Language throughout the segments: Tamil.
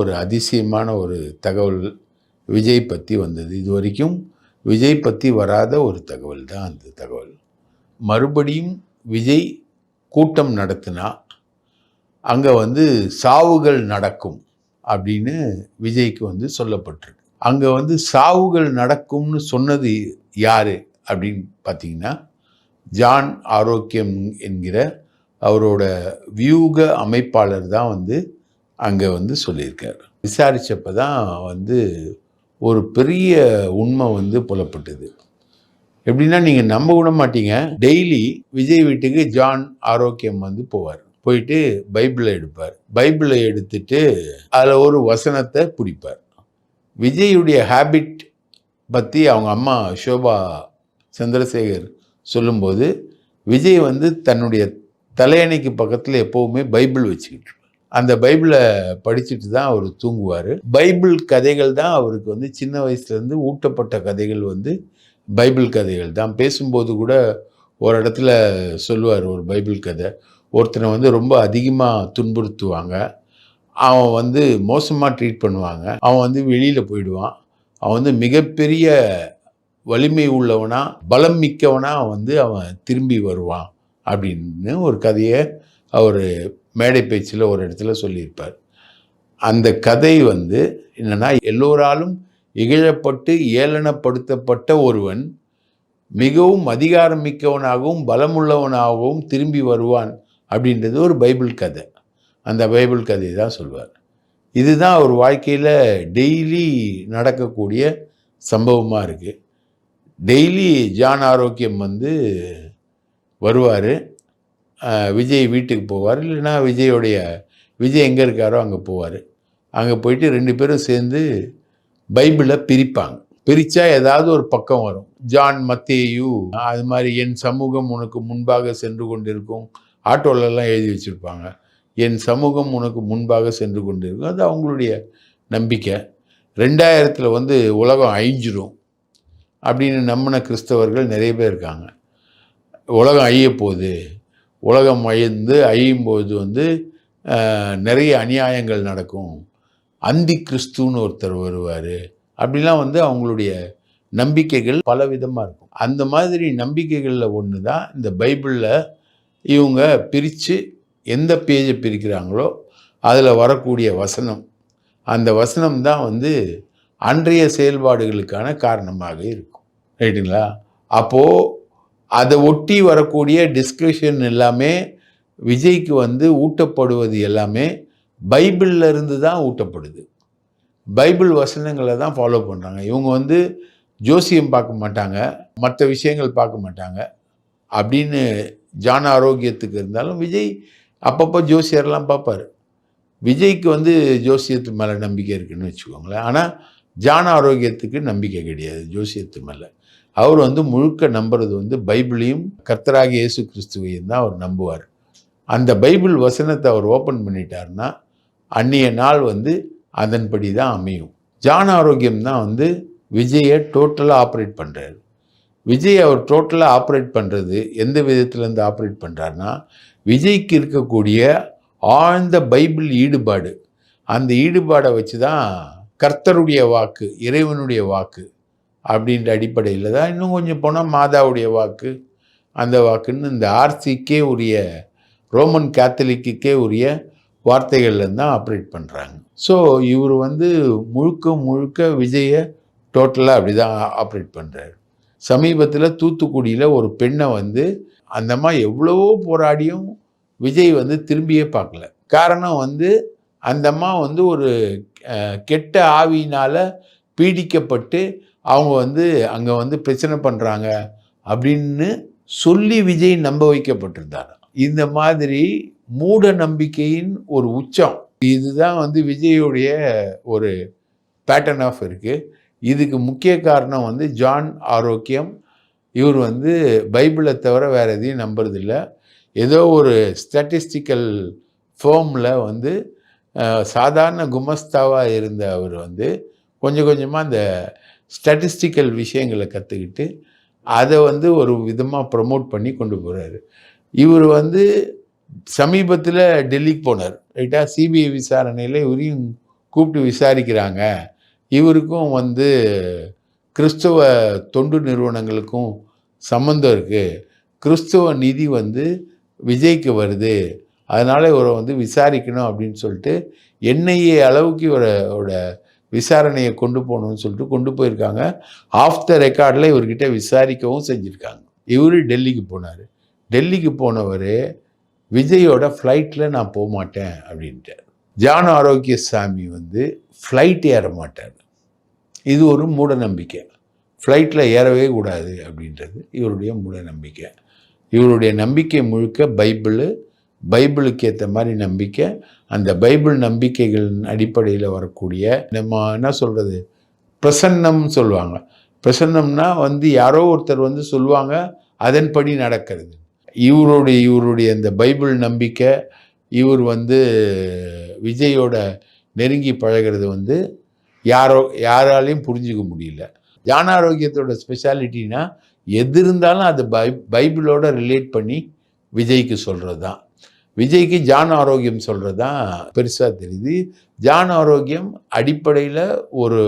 ஒரு அதிசயமான ஒரு தகவல் விஜய் பற்றி வந்தது. இதுவரைக்கும் விஜய் பற்றி வராத ஒரு தகவல் தான் அந்த தகவல். மறுபடியும் விஜய் கூட்டம் நடத்தினா அங்கே சாவுகள் நடக்கும் அப்படின்னு விஜய்க்கு சொல்லப்பட்டிருக்கு. அங்கே சாவுகள் நடக்கும்னு சொன்னது யாரு அப்படின்னு பார்த்தீங்கன்னா, ஜான் ஆரோக்கியம் என்கிற அவரோட வியூக அமைப்பாளர் தான் அங்கே சொல்லியிருக்கார். விசாரித்தப்போ தான் ஒரு பெரிய உண்மை புலப்பட்டது. எப்படின்னா, நீங்கள் நம்ப விட மாட்டீங்க. டெய்லி விஜய் வீட்டுக்கு ஜான் ஆரோக்கியம் போவார். போயிட்டு பைபிளை எடுப்பார். பைபிளை எடுத்துட்டு அதில் ஒரு வசனத்தை பிடிப்பார். விஜயுடைய ஹேபிட் பற்றி அவங்க அம்மா ஷோபா சந்திரசேகர் சொல்லும்போது, விஜய் தன்னுடைய தலையணைக்கு பக்கத்தில் எப்போவுமே பைபிள் வச்சுக்கிட்டு அந்த பைபிளை படிச்சுட்டு தான் அவர் தூங்குவார். பைபிள் கதைகள் தான் அவருக்கு சின்ன வயசுலேருந்து ஊட்டப்பட்ட கதைகள் பைபிள் கதைகள் தான். பேசும்போது கூட ஒரு இடத்துல சொல்லுவார் ஒரு பைபிள் கதை. ஒருத்தனை ரொம்ப அதிகமாக துன்புறுத்துவாங்க. அவன் மோசமாக ட்ரீட் பண்ணுவாங்க. அவன் வெளியில் போயிடுவான். அவன் மிகப்பெரிய வலிமை உள்ளவனா, பலம் மிக்கவனா அவன் திரும்பி வருவான் அப்படின்னு ஒரு கதையை அவர் மேடை பேச்சில் ஒரு இடத்துல சொல்லியிருப்பார். அந்த கதை என்னன்னா, எல்லோராலும் இகழப்பட்டு ஏளனப்படுத்தப்பட்ட ஒருவன் மிகவும் அதிகாரம் மிக்கவனாகவும் பலமுள்ளவனாகவும் திரும்பி வருவான் அப்படின்றது ஒரு பைபிள் கதை. அந்த பைபிள் கதை தான் சொல்வார். இதுதான் அவர் வாழ்க்கையில் டெய்லி நடக்கக்கூடிய சம்பவமாக இருக்குது. டெய்லி ஜான் ஆரோக்கியம் வருவார். விஜய் வீட்டுக்கு போவார். இல்லைன்னா விஜய் எங்கே இருக்காரோ அங்கே போவார். அங்கே போயிட்டு 2 பேரும் சேர்ந்து பைபிளை பிரிப்பாங்க. பிரித்தா ஏதாவது ஒரு பக்கம் வரும். ஜான் மத்தேயு அது மாதிரி என் சமூகம் உனக்கு முன்பாக சென்று கொண்டிருக்கும். ஆட்டோலெல்லாம் எழுதி வச்சுருப்பாங்க. என் சமூகம் உனக்கு முன்பாக சென்று கொண்டிருக்கும். அது அவங்களுடைய நம்பிக்கை. 2000 உலகம் அழிஞ்சிடும் அப்படின்னு நம்பின கிறிஸ்தவர்கள் நிறைய பேர் இருக்காங்க. உலகம் அழிய போகுது, உலகம் அழியும்போது நிறைய அநியாயங்கள் நடக்கும், அந்தி கிறிஸ்துன்னு ஒருத்தர் வருவார் அப்படிலாம் அவங்களுடைய நம்பிக்கைகள் பல விதமாக இருக்கும். அந்த மாதிரி நம்பிக்கைகளில் ஒன்று தான் இந்த பைபிளில் இவங்க பிரித்து எந்த பேஜை பிரிக்கிறாங்களோ அதில் வரக்கூடிய வசனம். அந்த வசனம் தான் அன்றைய செயல்பாடுகளுக்கான காரணமாக இருக்கும். ரைட்டுங்களா? அப்போது அதை ஒட்டி வரக்கூடிய டிஸ்கஷன் எல்லாமே விஜய்க்கு ஊட்டப்படுவது எல்லாமே பைபிளில் இருந்து தான் ஊட்டப்படுது. பைபிள் வசனங்களை தான் ஃபாலோ பண்ணுறாங்க. இவங்க ஜோசியம் பார்க்க மாட்டாங்க, மற்ற விஷயங்கள் பார்க்க மாட்டாங்க அப்படின்னு ஜான் ஆரோக்கியத்துக்கு இருந்தாலும் விஜய் அப்பப்போ ஜோசியர்லாம் பார்ப்பார். விஜய்க்கு ஜோசியத்து மேலே நம்பிக்கை இருக்குதுன்னு வச்சுக்கோங்களேன். ஆனால் ஜான் ஆரோக்கியத்துக்கு நம்பிக்கை கிடையாது ஜோசியத்து மேலே. அவர் முழுக்க நம்புறது பைபிளையும் கர்த்தராகிய இயேசு கிறிஸ்துவையும் தான் அவர் நம்புவார். அந்த பைபிள் வசனத்தை அவர் ஓப்பன் பண்ணிட்டார்னா அன்றைய நாள் அதன்படி தான் அமையும். ஜான் ஆரோக்கியம் தான் விஜயை டோட்டலாக ஆப்ரேட் பண்ணுறாரு. விஜய் அவர் டோட்டலாக ஆப்ரேட் பண்ணுறது எந்த விதத்துலேருந்து ஆப்ரேட் பண்ணுறாருனா, விஜய்க்கு இருக்கக்கூடிய ஆழ்ந்த பைபிள் ஈடுபாடு, அந்த ஈடுபாடை வச்சு தான் கர்த்தருடைய வாக்கு, இறைவனுடைய வாக்கு அப்படின்ற அடிப்படையில் தான். இன்னும் கொஞ்சம் போனால் மாதாவுடைய வாக்கு, அந்த வாக்குன்னு இந்த ஆர்சிக்கே உரிய, ரோமன் கேத்தலிக்கே உரிய வார்த்தைகள்லேருந்து தான் ஆப்ரேட் பண்ணுறாங்க. ஸோ இவர் முழுக்க விஜயை டோட்டலாக அப்படி தான் ஆப்ரேட் பண்ணுறாரு. சமீபத்தில் தூத்துக்குடியில் ஒரு பெண்ணை அந்த அம்மா எவ்வளவோ போராடியும் விஜய் திரும்பியே பார்க்கல. காரணம் அந்த அம்மா ஒரு கெட்ட ஆவியினால் பீடிக்கப்பட்டு அவங்க அங்கே பிரச்சனை பண்ணுறாங்க அப்படின்னு சொல்லி விஜய் நம்ப வைக்கப்பட்டிருந்தார். இந்த மாதிரி மூட நம்பிக்கையின் ஒரு உச்சம் இதுதான் விஜயுடைய ஒரு பேட்டர்ன் ஆஃப் இருக்குது. இதுக்கு முக்கிய காரணம் ஜான் ஆரோக்கியம். இவர் பைபிளை தவிர வேறு எதையும் நம்புறதில்ல. ஏதோ ஒரு ஸ்டாட்டிஸ்டிக்கல் ஃபேர்மில் சாதாரண குமஸ்தாவாக இருந்த அவர் கொஞ்சம் கொஞ்சமாக அந்த ஸ்டாட்டிஸ்டிக்கல் விஷயங்களை கற்றுக்கிட்டு அதை ஒரு விதமாக ப்ரமோட் பண்ணி கொண்டு போகிறாரு. இவர் சமீபத்தில் டெல்லிக்கு போனார். ரைட்டா? சிபிஐ விசாரணையில் இவரையும் கூப்பிட்டு விசாரிக்கிறாங்க. இவருக்கும் வந்து கிறிஸ்தவ தொண்டு நிறுவனங்களுக்கும் சம்மந்தம் இருக்குது, கிறிஸ்தவ நிதி வந்து விஜய்க்கு வருது, அதனால் இவரை வந்து விசாரிக்கணும் அப்படின்னு சொல்லிட்டு என்ஐஏ அளவுக்கு இவரோட விசாரணையை கொண்டு போகணும்னு சொல்லிட்டு கொண்டு போயிருக்காங்க. ஆஃப் த ரெக்கார்டில் இவர்கிட்ட விசாரிக்கவும் செஞ்சுருக்காங்க. இவர் டெல்லிக்கு போனார். டெல்லிக்கு போனவர் விஜயோட ஃப்ளைட்டில் நான் போக மாட்டேன் அப்படின்ட்டார். ஜான் ஆரோக்கியசாமி வந்து ஃப்ளைட் ஏற மாட்டார். இது ஒரு மூட நம்பிக்கை. ஃப்ளைட்டில் ஏறவே கூடாது அப்படின்றது இவருடைய மூட நம்பிக்கை. இவருடைய நம்பிக்கை முழுக்க பைபிளுக்கு ஏற்ற மாதிரி நம்பிக்கை. அந்த பைபிள் நம்பிக்கைகளின் அடிப்படையில் வரக்கூடிய நம்ம என்ன சொல்கிறது, பிரசன்னம்னு சொல்லுவாங்க. பிரசன்னம்னா வந்து யாரோ ஒருத்தர் வந்து சொல்லுவாங்க, அதன்படி நடக்கிறது. இவருடைய அந்த பைபிள் நம்பிக்கை, இவர் வந்து விஜயோட நெருங்கி பழகிறது வந்து யாராலையும் புரிஞ்சுக்க முடியல. ஜான் ஆரோக்கியத்தோட ஸ்பெஷாலிட்டினா எது இருந்தாலும் அது பைபிளோட ரிலேட் பண்ணி விஜய்க்கு சொல்கிறது தான். விஜய்க்கு ஜான் ஆரோக்கியம் சொல்கிறது தான் பெருசாக தெரியுது. ஜான் ஆரோக்கியம் அடிப்படையில் ஒரு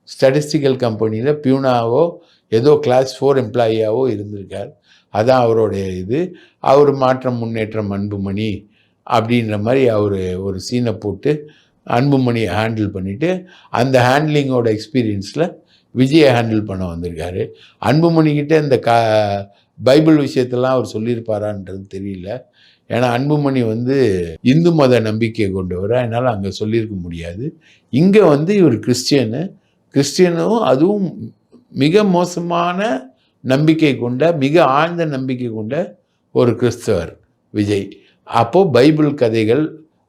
ஸ்டாட்டிஸ்டிக்கல் கம்பெனியில் பியூனாவோ ஏதோ கிளாஸ் 4 எம்ப்ளாயியாவோ இருந்திருக்கார். அதான் அவருடைய இது. அவர் மாற்றம் முன்னேற்றம் அன்புமணி அப்படின்ற மாதிரி அவர் ஒரு சீனை போட்டு அன்புமணியை ஹேண்டில் பண்ணிவிட்டு அந்த ஹேண்ட்லிங்கோட எக்ஸ்பீரியன்ஸில் விஜயை ஹேண்டில் பண்ண வந்திருக்காரு. அன்புமணிக்கிட்ட இந்த பைபிள் விஷயத்தெல்லாம் அவர் சொல்லியிருப்பாரான்றது தெரியல. ஏன்னா அன்புமணி வந்து இந்து மத நம்பிக்கை கொண்டவர், அதனால் அங்கே சொல்லியிருக்க முடியாது. இங்கே வந்து இவர் கிறிஸ்டியனும் அதுவும் மிக மோசமான நம்பிக்கை கொண்ட, மிக ஆழ்ந்த நம்பிக்கை கொண்ட ஒரு கிறிஸ்தவர் விஜய். அப்போது பைபிள் கதைகள்,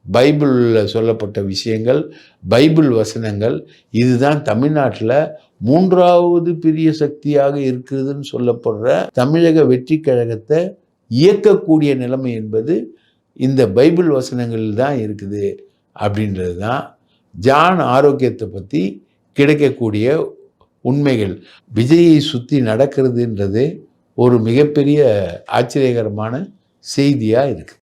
பைபிளில் சொல்லப்பட்ட விஷயங்கள், பைபிள் வசனங்கள், இதுதான் தமிழ்நாட்டில் 3வது பெரிய சக்தியாக இருக்குதுன்னு சொல்லப்படுற தமிழக வெற்றி கழகத்தை இயக்கக்கூடிய நிலைமை என்பது இந்த பைபிள் வசனங்களில் தான் இருக்குது அப்படின்றது தான் ஜான் ஆரோக்கியத்தை பற்றி கிடைக்கக்கூடிய உண்மைகள். விஜயை சுற்றி நடக்கிறதுன்றது ஒரு மிகப்பெரிய ஆச்சரியகரமான செய்தியாக இருக்குது.